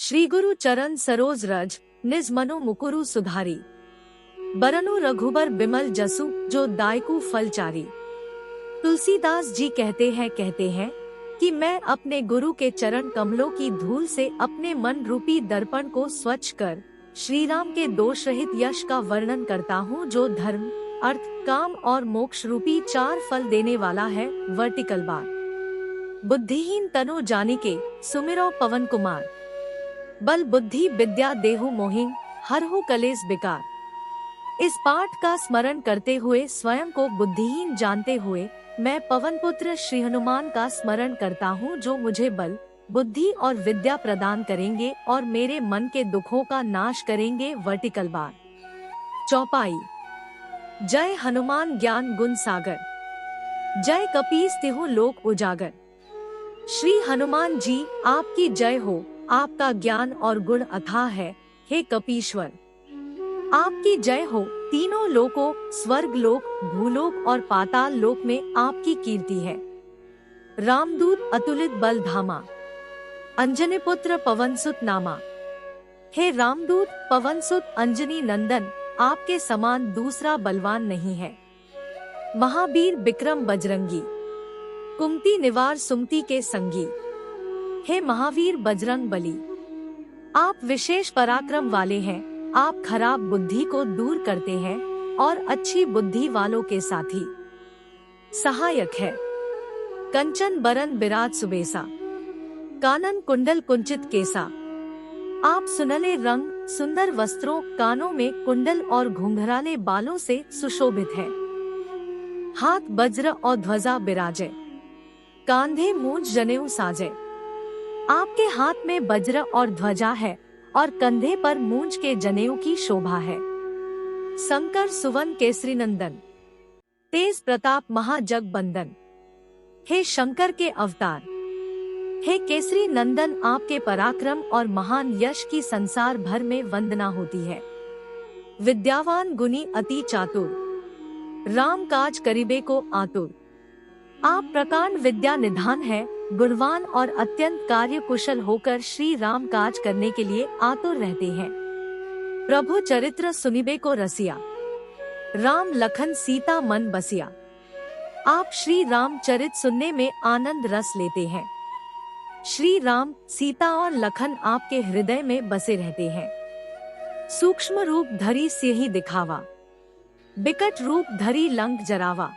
श्री गुरु चरण सरोज रज, निज मनो मुकुरु सुधारी। बरनु रघुबर बिमल जसु, जो दायकु फलचारी। तुलसीदास जी कहते हैं कि मैं अपने गुरु के चरण कमलों की धूल से अपने मन रूपी दर्पण को स्वच्छ कर श्री राम के दोष रहित यश का वर्णन करता हूँ, जो धर्म, अर्थ, काम और मोक्ष रूपी 4 फल देने वाला है। Vertical bar. बुद्धिहीन तनु जानिके, सुमिरो पवन कुमार। बल बुद्धि विद्या देहु मोहिन, हरहु कलेस बिकार। इस पाठ का स्मरण करते हुए स्वयं को बुद्धिहीन जानते हुए मैं पवन पुत्र श्री हनुमान का स्मरण करता हूँ, जो मुझे बल, बुद्धि और विद्या प्रदान करेंगे और मेरे मन के दुखों का नाश करेंगे। Vertical bar. चौपाई। जय हनुमान ज्ञान गुण सागर, जय कपीस तिहु लोक उजागर। श्री हनुमान जी आपकी जय हो, आपका ज्ञान और गुण अथाह है। हे कपीश्वर, आपकी जय हो। तीनों लोकों, स्वर्ग लोक, भूलोक और पाताल लोक में आपकी कीर्ति है। रामदूत अतुलित बल धामा, अंजनी पुत्र पवन सुत नामा। हे रामदूत, पवन सुत अंजनी नंदन, आपके समान दूसरा बलवान नहीं है। महावीर विक्रम बजरंगी, कुमति निवार सुमति के संगी। हे महावीर बजरंग बली, आप विशेष पराक्रम वाले हैं। आप खराब बुद्धि को दूर करते हैं और अच्छी बुद्धि वालों के साथी सहायक है। कंचन बरन बिराज सुबेसा, कानन कुंडल कुंचित केसा। आप सुनहले रंग, सुंदर वस्त्रों, कानों में कुंडल और घुंघराले बालों से सुशोभित है। हाथ वज्र और ध्वजा बिराजे, कांधे मूंज जनेऊ साजे। आपके हाथ में वज्र और ध्वजा है और कंधे पर मूंज के जनेऊ की शोभा है। शंकर सुवन केसरी नंदन, तेज प्रताप महाजगबंदन। हे शंकर के अवतार, हे केसरी नंदन, आपके पराक्रम और महान यश की संसार भर में वंदना होती है। विद्यावान गुणी अति चातुर, राम काज करिबे को आतुर। आप प्रकांड विद्या निधान है, गुणवान और अत्यंत कार्य कुशल होकर श्री राम काज करने के लिए आतुर रहते हैं। प्रभु चरित्र सुनिबे को रसिया, राम लखन सीता मन बसिया। आप श्री राम चरित सुनने में आनंद रस लेते हैं। श्री राम, सीता और लखन आपके हृदय में बसे रहते हैं। सूक्ष्म रूप धरी सियहि दिखावा, बिकट रूप धरी लंक जरावा।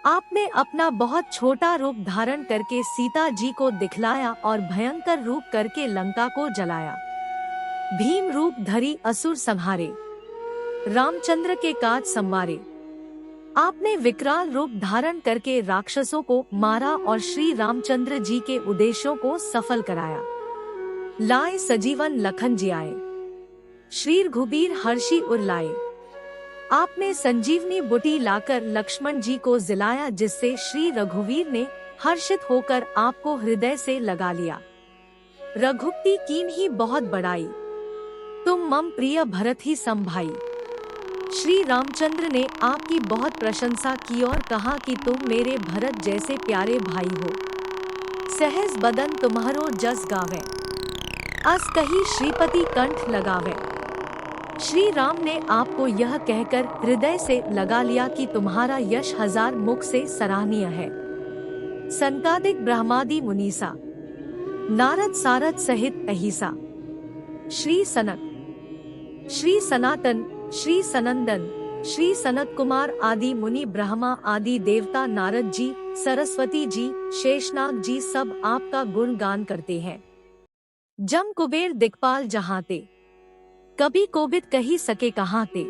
आपने अपना बहुत छोटा रूप धारण करके सीता जी को दिखलाया और भयंकर रूप करके लंका को जलाया। भीम रूप धरी असुर संहारे, रामचंद्र के काज संवारे। आपने विकराल रूप धारण करके राक्षसों को मारा और श्री रामचंद्र जी के उद्देश्यों को सफल कराया। लाए सजीवन लखन जियाए, श्री रघुबीर हर्षि उर लाए। आपने संजीवनी बूटी लाकर लक्ष्मण जी को जिलाया, जिससे श्री रघुवीर ने हर्षित होकर आपको हृदय से लगा लिया। रघुपति कीन ही बहुत बड़ाई, तुम मम प्रिय भरत ही संभाई। श्री रामचंद्र ने आपकी बहुत प्रशंसा की और कहा कि तुम मेरे भरत जैसे प्यारे भाई हो। सहज बदन तुम्हारो जस गावे, अस कही श्रीपति कंठ लगावे। श्री राम ने आपको यह कहकर हृदय से लगा लिया कि तुम्हारा यश 1000 मुख से सराहनीय है। संकादिक ब्रह्मादि मुनीसा, नारद सारद सहित अहिसा। श्री सनक, श्री सनातन, श्री सनंदन, श्री सनत कुमार आदि मुनि, ब्रह्मा आदि देवता, नारद जी, सरस्वती जी, शेषनाग जी सब आपका गुणगान करते हैं। जम कुबेर दिक्पाल जहाते, कभी कोबिद कही सके कहाते।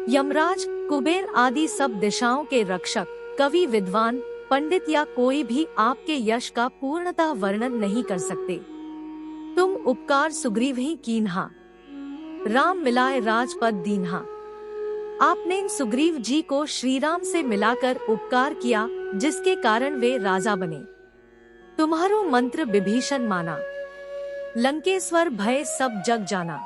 यमराज, कुबेर आदि सब दिशाओं के रक्षक, कवि, विद्वान, पंडित या कोई भी आपके यश का पूर्णतः वर्णन नहीं कर सकते। तुम उपकार सुग्रीव ही कीन्हा, राम मिलाए राजपद दीन्हा। आपने सुग्रीव जी को श्री राम से मिलाकर उपकार किया, जिसके कारण वे राजा बने। तुम्हारो मंत्र विभीषण माना, लंकेश्वर भय सब जग जाना।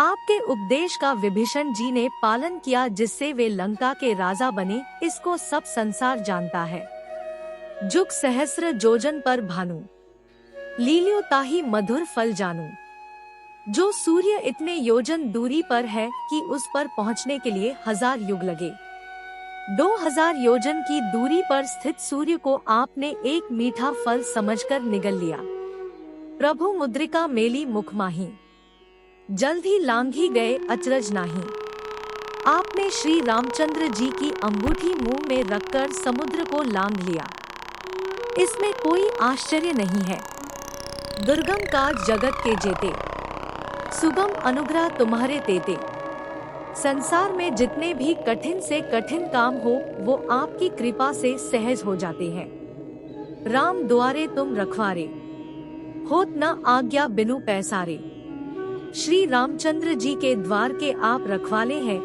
आपके उपदेश का विभीषण जी ने पालन किया, जिससे वे लंका के राजा बने। इसको सब संसार जानता है। जुग सहस्र जोजन पर भानु, लीलियो ताही मधुर फल जानू। जो सूर्य इतने योजन दूरी पर है कि उस पर पहुंचने के लिए 1000 युग लगे। 2000 योजन की दूरी पर स्थित सूर्य को आपने एक मीठा फल समझकर निगल लिया। प्रभु मुद्रिका मेली मुख माही, जल्द ही लांघी गए अचरज नाही। आपने श्री रामचंद्र जी की अंगूठी मुंह में रखकर समुद्र को लांघ लिया। इसमें कोई आश्चर्य नहीं है। दुर्गम काज जगत के जेते, सुगम अनुग्रह तुम्हारे तेते। संसार में जितने भी कठिन से कठिन काम हो वो आपकी कृपा से सहज हो जाते हैं। राम द्वारे तुम रखवारे, होत न आज्ञा बिनु पैसारे। श्री रामचंद्र जी के द्वार के आप रखवाले हैं,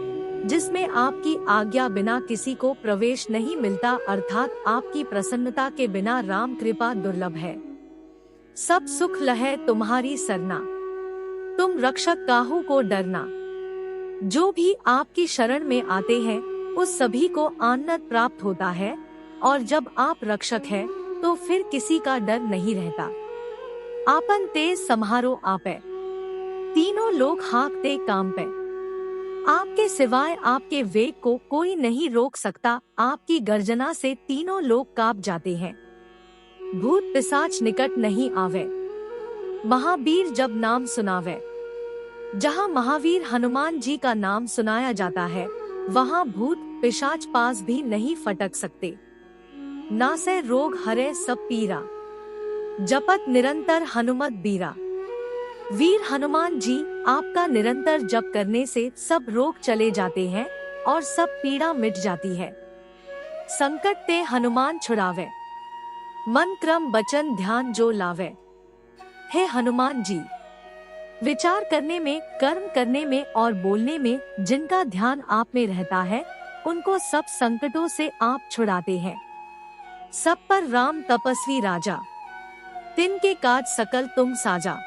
जिसमें आपकी आज्ञा बिना किसी को प्रवेश नहीं मिलता, अर्थात आपकी प्रसन्नता के बिना राम कृपा दुर्लभ है। सब सुख लहै तुम्हारी सरना, तुम रक्षक काहू को डरना। जो भी आपकी शरण में आते हैं उस सभी को आनंद प्राप्त होता है, और जब आप रक्षक हैं तो फिर किसी का डर नहीं रहता। आपन तेज सम्हारो आपे, तीनों लोग हाँकते काम पे। आपके सिवाय आपके वेग को कोई नहीं रोक सकता। आपकी गर्जना से तीनों लोग कांप जाते हैं। भूत पिशाच निकट नहीं आवे, महावीर जब नाम सुनावे। जहाँ महावीर हनुमान जी का नाम सुनाया जाता है वहाँ भूत पिशाच पास भी नहीं फटक सकते। नासै रोग हरे सब पीरा, जपत निरंतर हनुमत बीरा। वीर हनुमान जी आपका निरंतर जप करने से सब रोग चले जाते हैं और सब पीड़ा मिट जाती है। संकट ते हनुमान छुड़ावे, मन क्रम वचन ध्यान जो लावे। हे हनुमान जी, विचार करने में, कर्म करने में और बोलने में जिनका ध्यान आप में रहता है उनको सब संकटों से आप छुड़ाते हैं। सब पर राम तपस्वी राजा, तिनके काज सकल तुम साजा।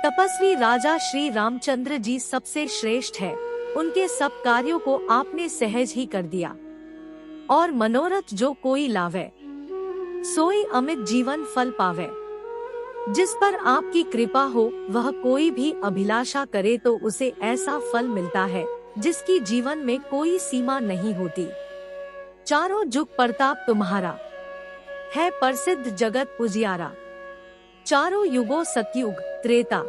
तपस्वी राजा श्री रामचंद्र जी सबसे श्रेष्ठ है। उनके सब कार्यों को आपने सहज ही कर दिया। और मनोरथ जो कोई लावे, सोई अमित जीवन फल पावे। जिस पर आपकी कृपा हो वह कोई भी अभिलाषा करे तो उसे ऐसा फल मिलता है जिसकी जीवन में कोई सीमा नहीं होती। चारों जुग प्रताप तुम्हारा, है प्रसिद्ध जगत उजियारा। चारों युगों सतयुग, त्रेता,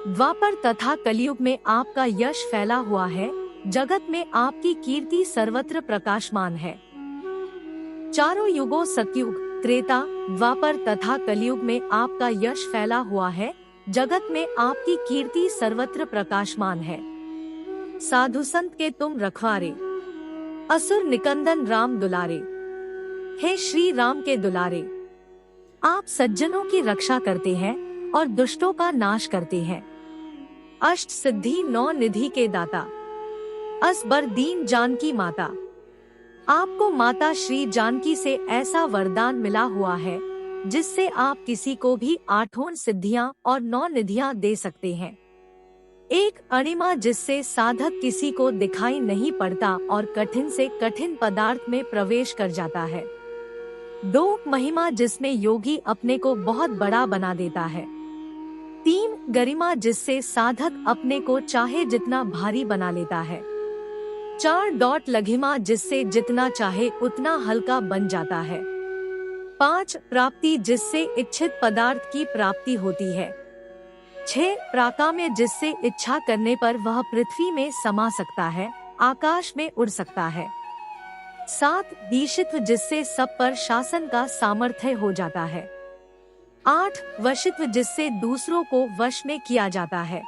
द्वापर तथा कलयुग में आपका यश फैला हुआ है। जगत में आपकी कीर्ति सर्वत्र प्रकाशमान है। चारों युगों सतयुग, त्रेता, द्वापर तथा कलयुग में आपका यश फैला हुआ है। जगत में आपकी कीर्ति सर्वत्र प्रकाशमान है। साधु संत के तुम रखवारे, असुर निकंदन राम दुलारे। हे श्री राम के दुलारे, आप सज्जनों की रक्षा करते हैं और दुष्टों का नाश करते हैं। अष्ट सिद्धि 9 निधि के दाता, असबर दीन जानकी माता। आपको माता श्री जानकी से ऐसा वरदान मिला हुआ है जिससे आप किसी को भी 8 सिद्धियां और 9 निधियां दे सकते हैं। एक अणिमा जिससे साधक किसी को दिखाई नहीं पड़ता और कठिन से कठिन पदार्थ में प्रवेश कर जाता है। 2 महिमा जिसमें योगी अपने को बहुत बड़ा बना देता है। 3 गरिमा जिससे साधक अपने को चाहे जितना भारी बना लेता है। 4 डॉट लघिमा जिससे जितना चाहे उतना हल्का बन जाता है। 5 प्राप्ति जिससे इच्छित पदार्थ की प्राप्ति होती है। 6 प्राकाम्य जिससे इच्छा करने पर वह पृथ्वी में समा सकता है, आकाश में उड़ सकता है। 7 ईशित्व जिससे सब पर शासन का सामर्थ्य हो जाता है। 8 वशित्व जिससे दूसरों को वश में किया जाता है।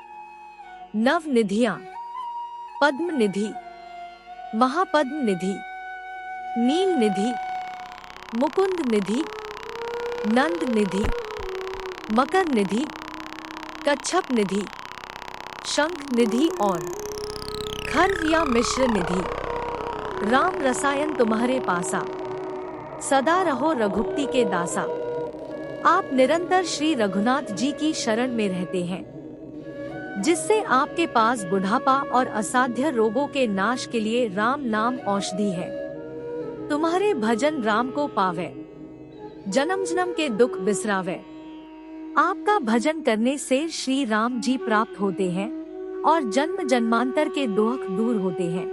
9 निधियां, पद्म निधि, महापद्म निधि, नील निधि, मुकुंद निधि, नंद निधि, मकर निधि, कच्छप निधि, शंख निधि और खर्व या मिश्र निधि। राम रसायन तुम्हारे पासा, सदा रहो रघुपति के दासा। आप निरंतर श्री रघुनाथ जी की शरण में रहते हैं, जिससे आपके पास बुढ़ापा और असाध्य रोगों के नाश के लिए राम नाम औषधि है। तुम्हारे भजन राम को पावे, जन्म जन्म के दुख बिसरावे। आपका भजन करने से श्री राम जी प्राप्त होते हैं और जन्म जन्मांतर के दुख दूर होते हैं।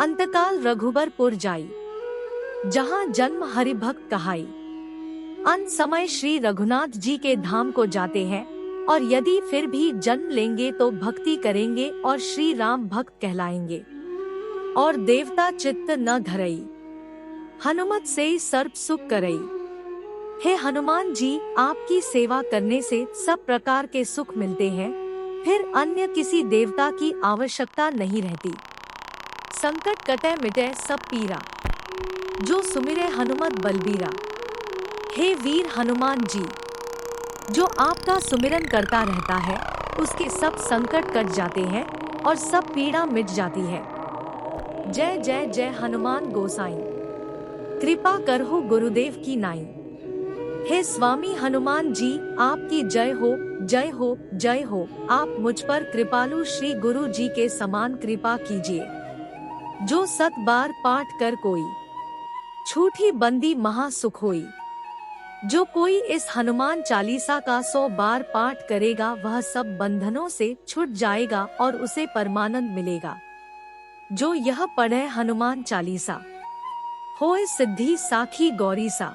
अंतकाल रघुबरपुर जाई, जहाँ जन्म हरि भक्त कहाई। अंत समय श्री रघुनाथ जी के धाम को जाते हैं और यदि फिर भी जन्म लेंगे तो भक्ति करेंगे और श्री राम भक्त कहलाएंगे और देवता चित्त न धरई, हनुमत से सर्व सुख करई। हे हनुमान जी, आपकी सेवा करने से सब प्रकार के सुख मिलते हैं, फिर अन्य किसी देवता की आवश्यकता नहीं रहती। संकट कटे मिटे सब पीरा, जो सुमिरे हनुमत बलबीरा। हे वीर हनुमान जी, जो आपका सुमिरन करता रहता है उसके सब संकट कट जाते हैं और सब पीड़ा मिट जाती है। जय जय जय हनुमान गोसाई, कृपा करहु गुरुदेव की नाई। हे स्वामी हनुमान जी, आपकी जय हो जय हो जय हो। आप मुझ पर कृपालु श्री गुरु जी के समान कृपा कीजिए। जो 7 बार पाठ कर कोई, छूटी बंदी महा सुख होई। जो कोई इस हनुमान चालीसा का 100 बार पाठ करेगा वह सब बंधनों से छूट जाएगा और उसे परमानंद मिलेगा। जो यह पढ़े हनुमान चालीसा, होए सिद्धि साखी गौरी सा।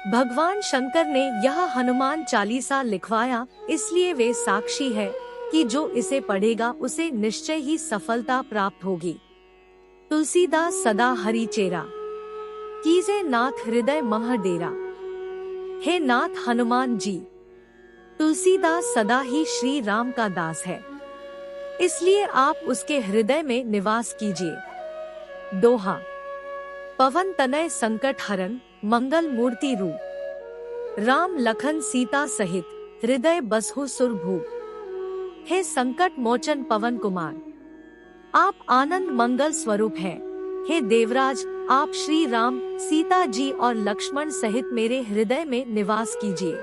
भगवान शंकर ने यह हनुमान चालीसा लिखवाया, इसलिए वे साक्षी है कि जो इसे पढ़ेगा उसे निश्चय ही सफलता प्राप्त होगी। तुलसीदास सदा हरि चेरा, कीजे नाथ हृदय मह डेरा। हे नाथ हनुमान जी, तुलसीदास सदा ही श्री राम का दास है, इसलिए आप उसके हृदय में निवास कीजिए। दोहा। पवन तनय संकट हरन, मंगल मूर्ति रूप। राम लखन सीता सहित, हृदय बसहु सुरभूप। हे संकट मोचन पवन कुमार, आप आनंद मंगल स्वरूप हैं। हे देवराज, आप श्री राम, सीता जी और लक्ष्मण सहित मेरे हृदय में निवास कीजिए।